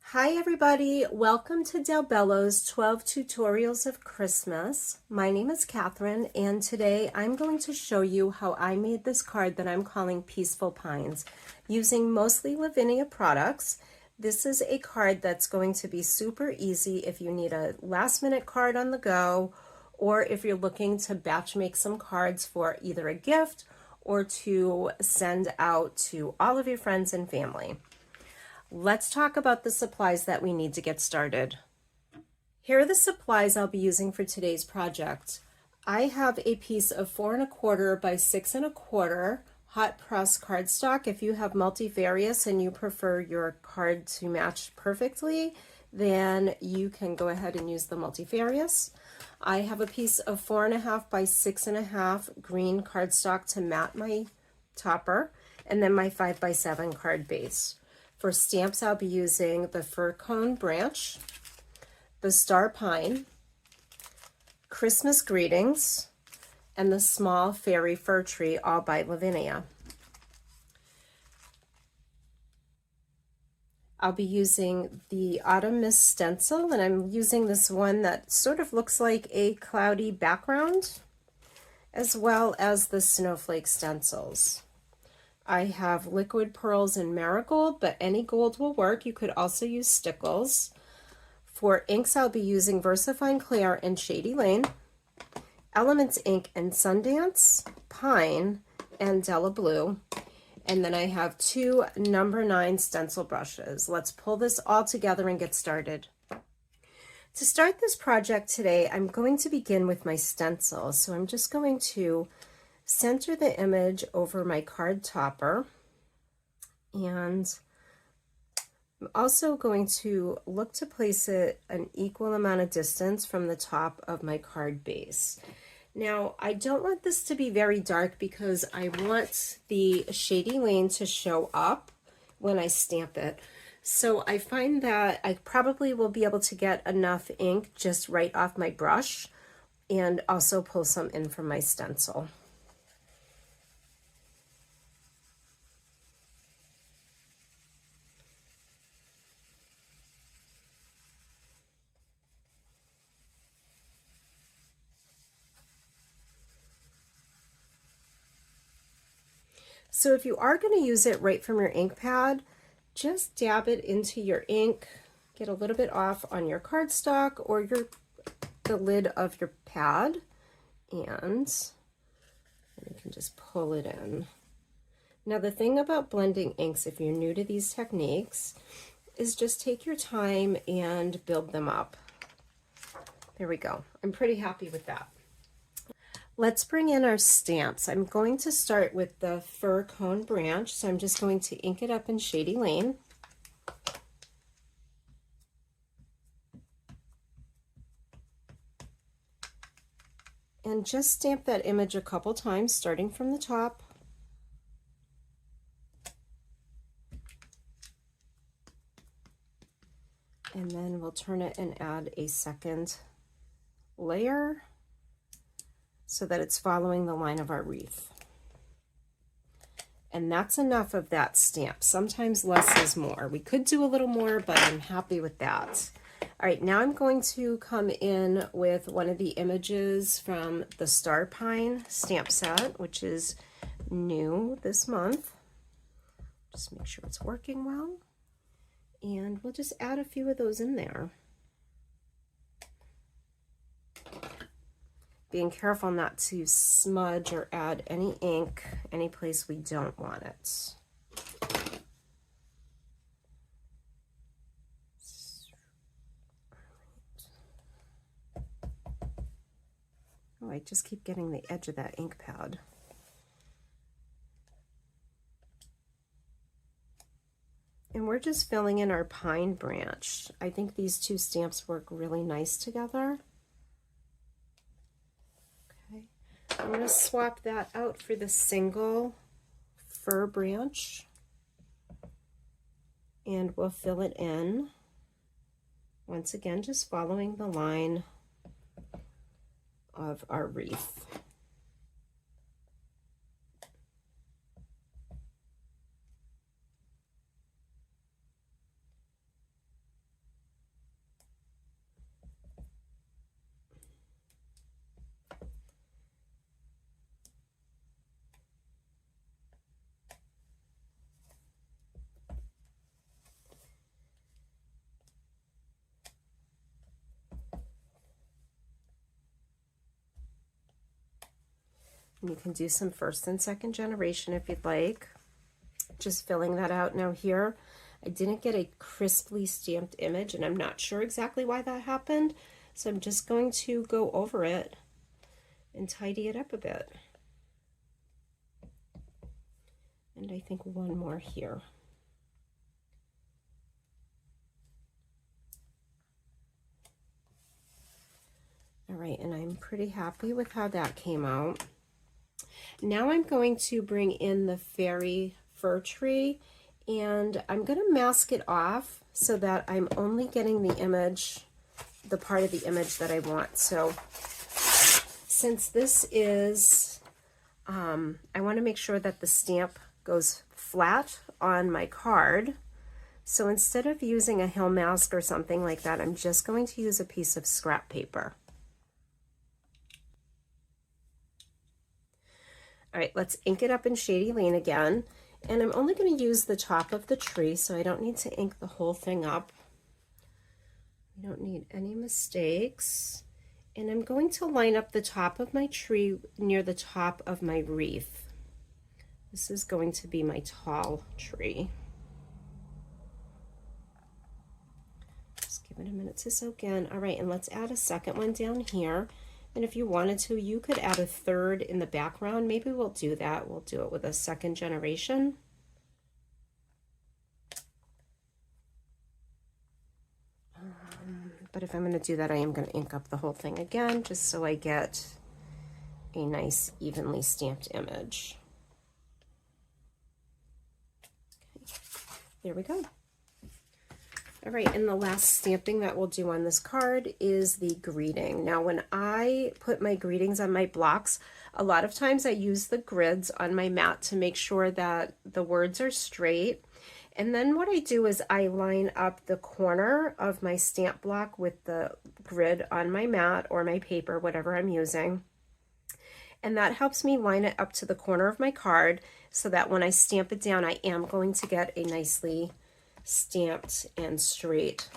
Hi everybody, welcome to Bello's 12 Tutorials of Christmas. My name is Catherine and today I'm going to show you how I made this card that I'm calling Peaceful Pines using mostly Lavinia products. This is a card that's going to be super easy if you need a last minute card on the go or if you're looking to batch make some cards for either a gift or to send out to all of your friends and family. Let's talk about the supplies that we need to get started. Here are the supplies I'll be using for today's project. I have a piece of 4 1/4 by 6 1/4 hot press cardstock. If you have multivarious and you prefer your card to match perfectly, then you can go ahead and use the multivarious. I have a piece of 4 1/2 by 6 1/2 green cardstock to mat my topper, and then my 5 by 7 card base. For stamps, I'll be using the fir cone branch, the star pine, Christmas greetings, and the small fairy fir tree, all by Lavinia. I'll be using the autumn mist stencil, and I'm using this one that sort of looks like a cloudy background, as well as the snowflake stencils. I have liquid pearls and marigold, but any gold will work. You could also use stickles. For inks, I'll be using VersaFine Clear and Shady Lane, Elements Ink and Sundance, Pine, and Della Blue. And then I have 2 number 9 stencil brushes. Let's pull this all together and get started. To start this project today, I'm going to begin with my stencil. So I'm just going to center the image over my card topper, and I'm also going to look to place it an equal amount of distance from the top of my card base. Now, I don't want this to be very dark because I want the Shady Lane to show up when I stamp it. So I find that I probably will be able to get enough ink just right off my brush and also pull some in from my stencil. So if you are going to use it right from your ink pad, just dab it into your ink, get a little bit off on your cardstock or the lid of your pad, and you can just pull it in. Now the thing about blending inks, if you're new to these techniques, is just take your time and build them up. There we go. I'm pretty happy with that. Let's bring in our stamps. I'm going to start with the fir cone branch, so I'm just going to ink it up in Shady Lane. And just stamp that image a couple times, starting from the top. And then we'll turn it and add a second layer so that it's following the line of our wreath. And that's enough of that stamp. Sometimes less is more. We could do a little more, but I'm happy with that. All right, now I'm going to come in with one of the images from the Star Pine stamp set, which is new this month. Just make sure it's working well. And we'll just add a few of those in there. Being careful not to smudge or add any ink any place we don't want it. Oh, I just keep getting the edge of that ink pad. And we're just filling in our pine branch. I think these two stamps work really nice together. I'm going to swap that out for the single fir branch. and we'll fill it in. Once again, just following the line of our wreath. You can do some first and second generation if you'd like. Just filling that out. Now here, I didn't get a crisply stamped image, and I'm not sure exactly why that happened. So I'm just going to go over it and tidy it up a bit. And I think one more here. All right, and I'm pretty happy with how that came out. Now I'm going to bring in the fairy fir tree, and I'm going to mask it off so that I'm only getting the image, the part of the image that I want. So since this is, I want to make sure that the stamp goes flat on my card. So instead of using a hill mask or something like that, I'm just going to use a piece of scrap paper. All right, let's ink it up in Shady Lane again. And I'm only going to use the top of the tree, so I don't need to ink the whole thing up. I don't need any mistakes. And I'm going to line up the top of my tree near the top of my wreath. This is going to be my tall tree. Just give it a minute to soak in. All right, and let's add a second one down here. And if you wanted to, you could add a third in the background. Maybe we'll do that. We'll do it with a second generation. But if I'm going to do that, I am going to ink up the whole thing again, just so I get a nice evenly stamped image. Okay. There we go. All right, and the last stamping that we'll do on this card is the greeting. Now, when I put my greetings on my blocks, a lot of times I use the grids on my mat to make sure that the words are straight. And then what I do is I line up the corner of my stamp block with the grid on my mat or my paper, whatever I'm using. And that helps me line it up to the corner of my card so that when I stamp it down, I am going to get a nicely stamped and straight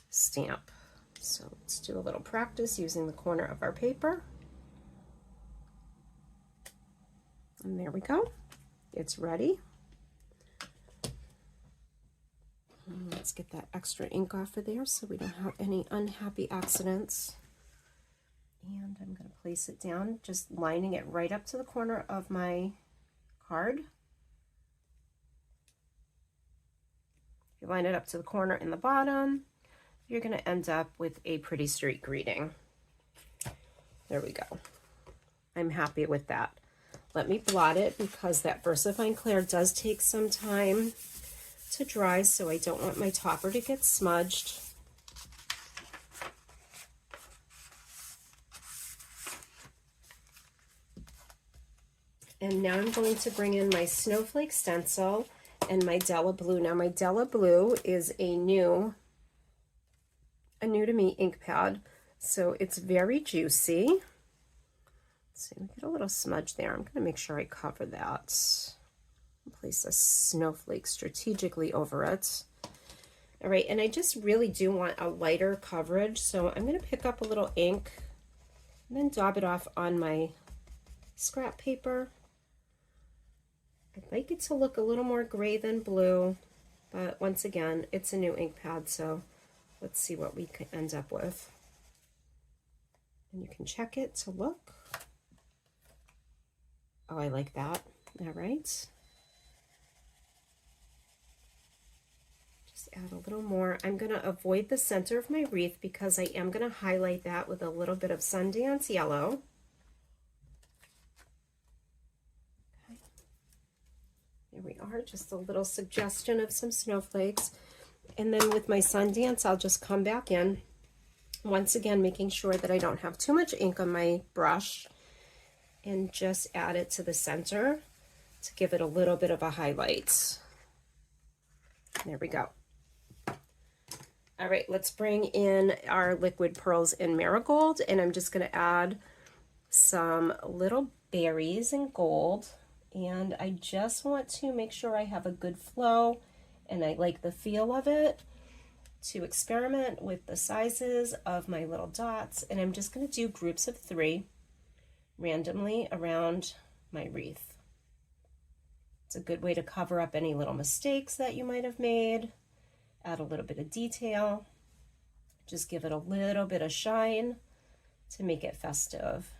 stamp. So let's do a little practice using the corner of our paper. And there we go. It's ready. And let's get that extra ink off of there so we don't have any unhappy accidents. And I'm going to place it down, just lining it right up to the corner of my card. You line it up to the corner in the bottom, you're going to end up with a pretty straight greeting. There we go. I'm happy with that. Let me blot it because that VersaFine Clear does take some time to dry, so I don't want my topper to get smudged. And now I'm going to bring in my snowflake stencil and my Della Blue. Now my Della Blue is a new to me ink pad, so it's very juicy. Let's see, we get a little smudge there. I'm going to make sure I cover that. Place a snowflake strategically over it. All right, and I just really do want a lighter coverage, so I'm going to pick up a little ink and then dab it off on my scrap paper. I'd like it to look a little more gray than blue, but once again, it's a new ink pad, so let's see what we can end up with. And you can check it to look. Oh, I like that. All right. Just add a little more. I'm going to avoid the center of my wreath because I am going to highlight that with a little bit of Sundance Yellow. Okay. There we are, just a little suggestion of some snowflakes. And then with my Sundance, I'll just come back in, once again, making sure that I don't have too much ink on my brush, and just add it to the center to give it a little bit of a highlight. There we go. All right, let's bring in our liquid pearls in marigold, and I'm just going to add some little berries in gold, and I just want to make sure I have a good flow and I like the feel of it, to experiment with the sizes of my little dots. And I'm just going to do groups of 3 randomly around my wreath. It's a good way to cover up any little mistakes that you might have made, add a little bit of detail, just give it a little bit of shine to make it festive.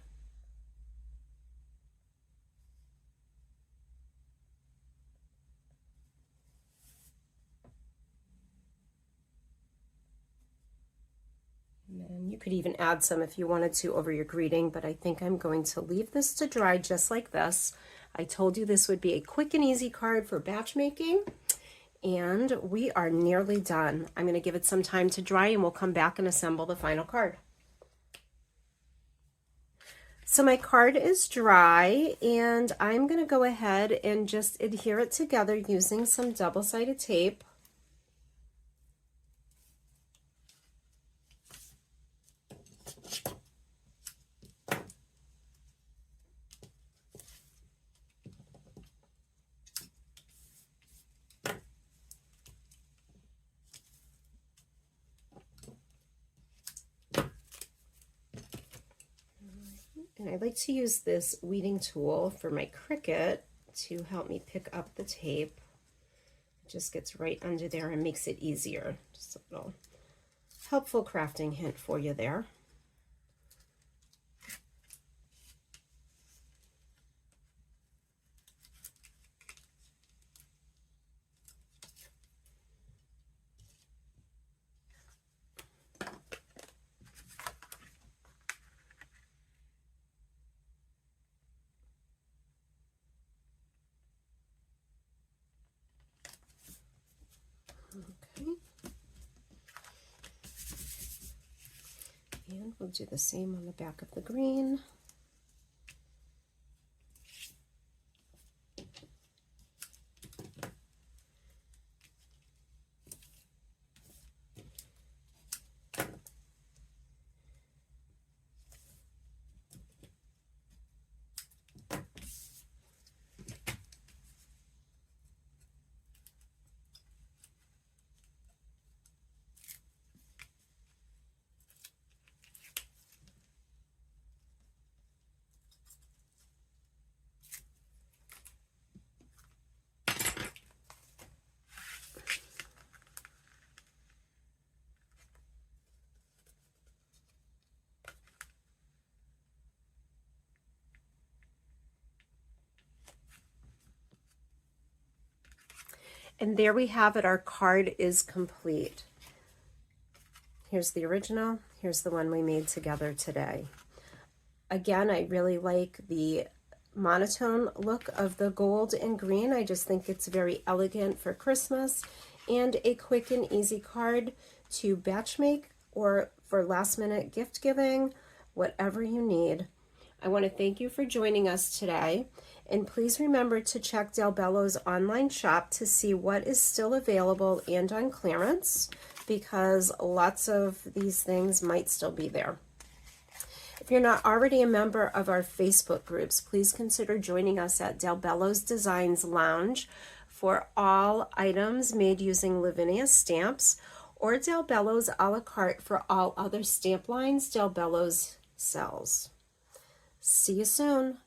And then you could even add some if you wanted to over your greeting, but I think I'm going to leave this to dry just like this. I told you this would be a quick and easy card for batch making, and we are nearly done. I'm going to give it some time to dry and we'll come back and assemble the final card. So my card is dry, and I'm going to go ahead and just adhere it together using some double-sided tape. And I like to use this weeding tool for my Cricut to help me pick up the tape. It just gets right under there and makes it easier. Just a little helpful crafting hint for you there. Okay. And we'll do the same on the back of the green. And there we have it. Our card is complete. Here's the original. Here's the one we made together today. Again, I really like the monotone look of the gold and green. I just think it's very elegant for Christmas, and a quick and easy card to batch make or for last minute gift giving, whatever you need. I want to thank you for joining us today, and please remember to check Del Bello's online shop to see what is still available and on clearance, because lots of these things might still be there. If you're not already a member of our Facebook groups, please consider joining us at Del Bello's Designs Lounge for all items made using Lavinia stamps, or Del Bello's a la carte for all other stamp lines Del Bello's sells. See you soon.